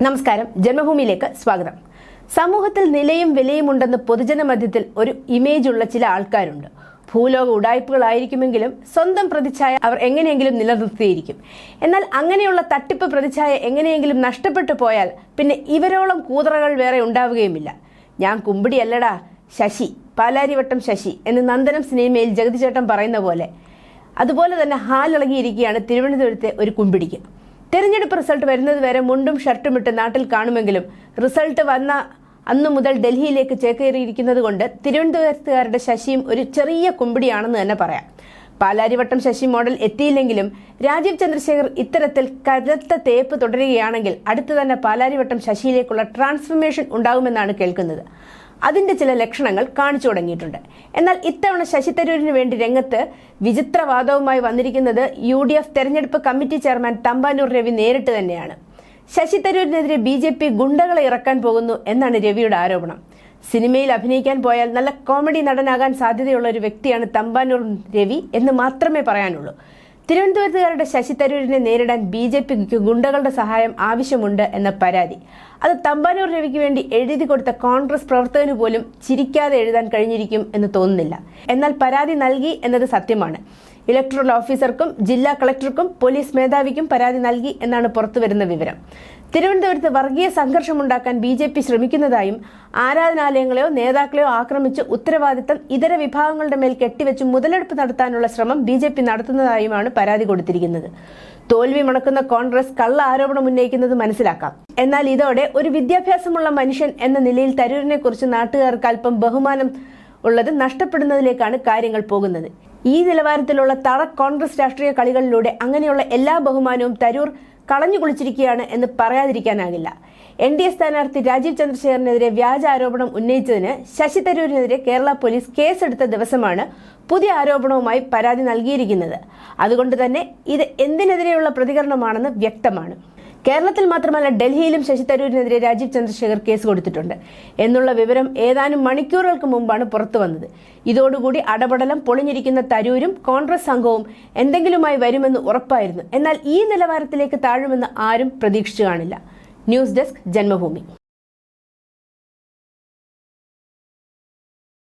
നമസ്കാരം, ജന്മഭൂമിയിലേക്ക് സ്വാഗതം. സമൂഹത്തിൽ നിലയും വിലയും ഉണ്ടെന്ന് പൊതുജന മധ്യത്തിൽ ഒരു ഇമേജ് ഉള്ള ചില ആൾക്കാരുണ്ട്. ഭൂലോക ഉടായ്പകളായിരിക്കുമെങ്കിലും സ്വന്തം പ്രതിച്ഛായ അവർ എങ്ങനെയെങ്കിലും നിലനിർത്തിയിരിക്കും. എന്നാൽ അങ്ങനെയുള്ള തട്ടിപ്പ് പ്രതിച്ഛായ എങ്ങനെയെങ്കിലും നഷ്ടപ്പെട്ടു പോയാൽ പിന്നെ ഇവരോളം കൂതറകൾ വേറെ ഉണ്ടാവുകയുമില്ല. ഞാൻ കുമ്പിടിയല്ലടാ ശശി, പാലാരിവട്ടം ശശി എന്ന് നന്ദനം സിനിമയിൽ ജഗതി ചേട്ടൻ പറയുന്ന പോലെ, അതുപോലെ തന്നെ ഹാലിളകിയിരിക്കുകയാണ് തിരുവനന്തപുരത്തെ ഒരു കുമ്പിടിക്ക്. തെരഞ്ഞെടുപ്പ് റിസൾട്ട് വരുന്നത് വരെ മുണ്ടും ഷർട്ടും ഇട്ട് നാട്ടിൽ കാണുമെങ്കിലും റിസൾട്ട് വന്ന അന്നു മുതൽ ഡൽഹിയിലേക്ക് ചേക്കേറിയിരിക്കുന്നത് കൊണ്ട് തിരുവനന്തപുരത്തുകാരുടെ ശശിയും ഒരു ചെറിയ കുമ്പിടിയാണെന്ന് തന്നെ പറയാം. പാലാരിവട്ടം ശശി മോഡൽ എത്തിയില്ലെങ്കിലും രാജീവ് ചന്ദ്രശേഖർ ഇത്തരത്തിൽ കനത്ത തേപ്പ് തുടരുകയാണെങ്കിൽ അടുത്ത് തന്നെ പാലാരിവട്ടം ശശിയിലേക്കുള്ള ട്രാൻസ്ഫർമേഷൻ ഉണ്ടാകുമെന്നാണ് കേൾക്കുന്നത്. അതിന്റെ ചില ലക്ഷണങ്ങൾ കാണിച്ചു തുടങ്ങിയിട്ടുണ്ട്. എന്നാൽ ഇത്തവണ ശശി തരൂരിന് വേണ്ടി രംഗത്ത് വിചിത്രവാദവുമായി വന്നിരിക്കുന്നത് UDF തെരഞ്ഞെടുപ്പ് കമ്മിറ്റി ചെയർമാൻ തമ്പാനൂർ രവി നേരിട്ട് തന്നെയാണ്. ശശി തരൂരിനെതിരെ BJP ഗുണ്ടകളെ ഇറക്കാൻ പോകുന്നു എന്നാണ് രവിയുടെ ആരോപണം. സിനിമയിൽ അഭിനയിക്കാൻ പോയാൽ നല്ല കോമഡി നടനാകാൻ സാധ്യതയുള്ള ഒരു വ്യക്തിയാണ് തമ്പാനൂർ രവി എന്ന് മാത്രമേ പറയാനുള്ളൂ. തിരുവനന്തപുരത്തുകാരുടെ ശശി തരൂരിനെ നേരിടാൻ BJPക്ക് ഗുണ്ടകളുടെ സഹായം ആവശ്യമുണ്ട് എന്ന പരാതി അത് തമ്പാനൂർ രവിക്ക് വേണ്ടി എഴുതി കൊടുത്ത കോൺഗ്രസ് പ്രവർത്തകന് പോലും ചിരിക്കാതെ എഴുതാൻ കഴിഞ്ഞിരിക്കും എന്ന് തോന്നുന്നില്ല. എന്നാൽ പരാതി നൽകി എന്നത് സത്യമാണ്. ഇലക്ടറൽ ഓഫീസർക്കും ജില്ലാ കളക്ടർക്കും പോലീസ് മേധാവിക്കും പരാതി നൽകി എന്നാണ് പുറത്തുവരുന്ന വിവരം. തിരുവനന്തപുരത്ത് വർഗീയ സംഘർഷമുണ്ടാക്കാൻ BJP ശ്രമിക്കുന്നതായും ആരാധനാലയങ്ങളെയോ നേതാക്കളെയോ ആക്രമിച്ച് ഉത്തരവാദിത്തം ഇതര വിഭാഗങ്ങളുടെ മേൽ കെട്ടിവെച്ച് മുതലെടുപ്പ് നടത്താനുള്ള ശ്രമം BJP നടത്തുന്നതായുമാണ് പരാതി കൊടുത്തിരിക്കുന്നത്. തോൽവി മണക്കുന്ന കോൺഗ്രസ് കള്ള ആരോപണം ഉന്നയിക്കുന്നത് മനസ്സിലാക്കാം. എന്നാൽ ഇതോടെ ഒരു വിദ്യാഭ്യാസമുള്ള മനുഷ്യൻ എന്ന നിലയിൽ തരൂരിനെ കുറിച്ച് നാട്ടുകാർക്ക് അല്പം ബഹുമാനം ഉള്ളത് നഷ്ടപ്പെടുന്നതിലേക്കാണ് കാര്യങ്ങൾ പോകുന്നത്. ഈ നിലവാരത്തിലുള്ള തറ കോൺഗ്രസ് രാഷ്ട്രീയ കളികളിലൂടെ അങ്ങനെയുള്ള എല്ലാ ബഹുമാനവും തരൂർ കളഞ്ഞു കുളിച്ചിരിക്കുകയാണ് എന്ന് പറയാതിരിക്കാനാകില്ല. NDA സ്ഥാനാർത്ഥി രാജീവ് ചന്ദ്രശേഖറിനെതിരെ വ്യാജ ആരോപണം ഉന്നയിച്ചതിന് ശശി തരൂരിനെതിരെ കേരള പോലീസ് കേസെടുത്ത ദിവസമാണ് പുതിയ ആരോപണവുമായി പരാതി നൽകിയിരിക്കുന്നത്. അതുകൊണ്ട് തന്നെ ഇത് എന്തിനെതിരെയുള്ള പ്രതികരണമാണെന്ന് വ്യക്തമാണ്. കേരളത്തിൽ മാത്രമല്ല ഡൽഹിയിലും ശശി തരൂരിനെതിരെ രാജീവ് ചന്ദ്രശേഖർ കേസ് കൊടുത്തിട്ടുണ്ട് എന്നുള്ള വിവരം ഏതാനും മണിക്കൂറുകൾക്ക് മുമ്പാണ് പുറത്തു വന്നത്. ഇതോടുകൂടി അടപടലം പൊളിഞ്ഞിരിക്കുന്ന തരൂരും കോൺഗ്രസ് സംഘവും എന്തെങ്കിലുമായി വരുമെന്ന് ഉറപ്പായിരുന്നു. എന്നാൽ ഈ നിലവാരത്തിലേക്ക് താഴുമെന്ന് ആരും പ്രതീക്ഷിച്ചു കാണില്ല. News desk, Janmabhumi.